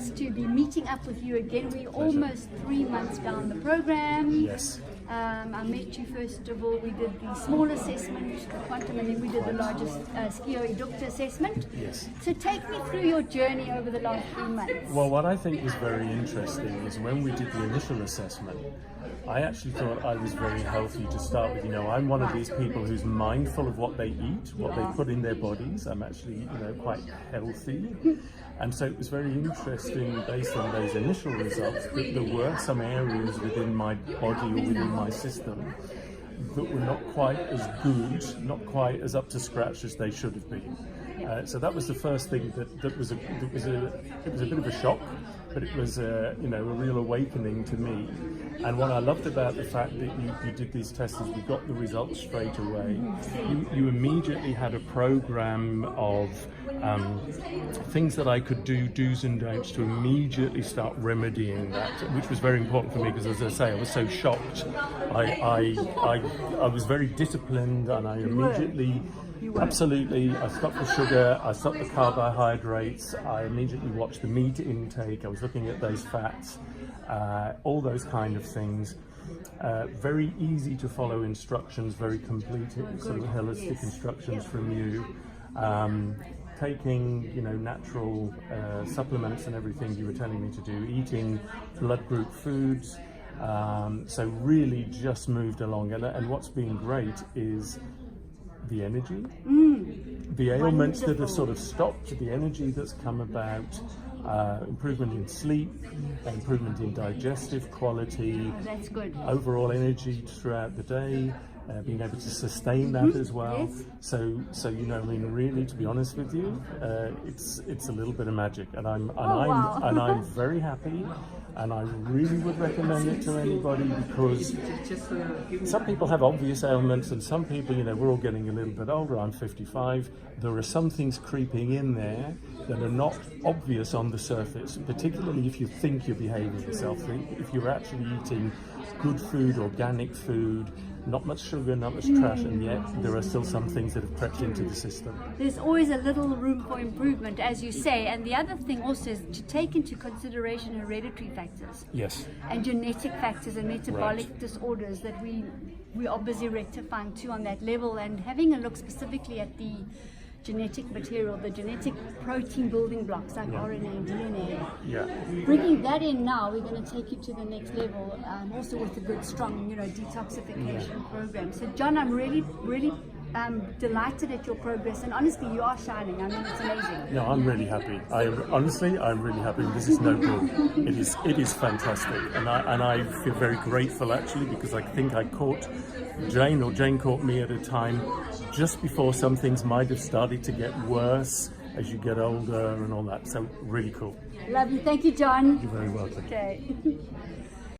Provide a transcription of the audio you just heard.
nice to be meeting up with you again. We're almost 3 months down the program. Yes. I met you first of all. We did the small assessment, the quantum, and then we did the largest skio eductor assessment. Yes. So take me through your journey over the last 3 months. Well, what I think was very interesting is when we did the initial assessment, I actually thought I was very healthy to start with. You know, I'm one of these people who's mindful of what they eat, what they put in their bodies. I'm actually, you know, quite healthy. And so it was very interesting, based on those initial results, that there were some areas within my body or within my system that were not quite as good, not quite as up to scratch as they should have been. So that was the first thing that was a bit of a shock, but it was a real awakening to me. And what I loved about the fact that you did these tests is we got the results straight away. You immediately had a program of things that I could do, do's and don'ts, to immediately start remedying that, which was very important for me because, as I say, I was so shocked. I was very disciplined, and I immediately, absolutely, I stopped the sugar, I stopped the carbohydrates, I immediately watched the meat intake, I was looking at those fats, all those kind of things. Very easy to follow instructions, very complete, sort of holistic instructions from you. Taking, you know, natural supplements and everything you were telling me to do, eating blood group foods. So really just moved along. And what's been great is the energy, the ailments that have sort of stopped, the energy that's come about, improvement in sleep, improvement in digestive quality, That's good. overall energy throughout the day, being able to sustain that as well. Yes. So you know, I mean, really, to be honest with you, it's a little bit of magic, and I'm very happy. And I really would recommend it to anybody, because some people have obvious ailments, and some people, you know, we're all getting a little bit older. I'm 55. There are some things creeping in there that are not obvious on the surface, particularly if you think you're behaving yourself. If you're actually eating good food, organic food, not much sugar, not much trash, and yet there are still some things that have crept into the system. There's always a little room for improvement, as you say. And the other thing also is to take into consideration hereditary factors. Yes. And genetic factors and metabolic disorders that we are busy rectifying too on that level, and having a look specifically at the genetic material, the genetic protein building blocks like RNA and DNA. Yeah. Bringing that in now, we're going to take you to the next level, also with a good, strong, detoxification program. So, John, I'm really delighted at your progress, and honestly, you are shining. I mean, it's amazing. No, I'm really happy. I'm really happy. This is no good. It is fantastic, and I feel very grateful actually, because I think I caught Jane, or Jane caught me at a time just before some things might have started to get worse as you get older and all that. So really cool. Love you. Thank you, John. You're very welcome. Okay.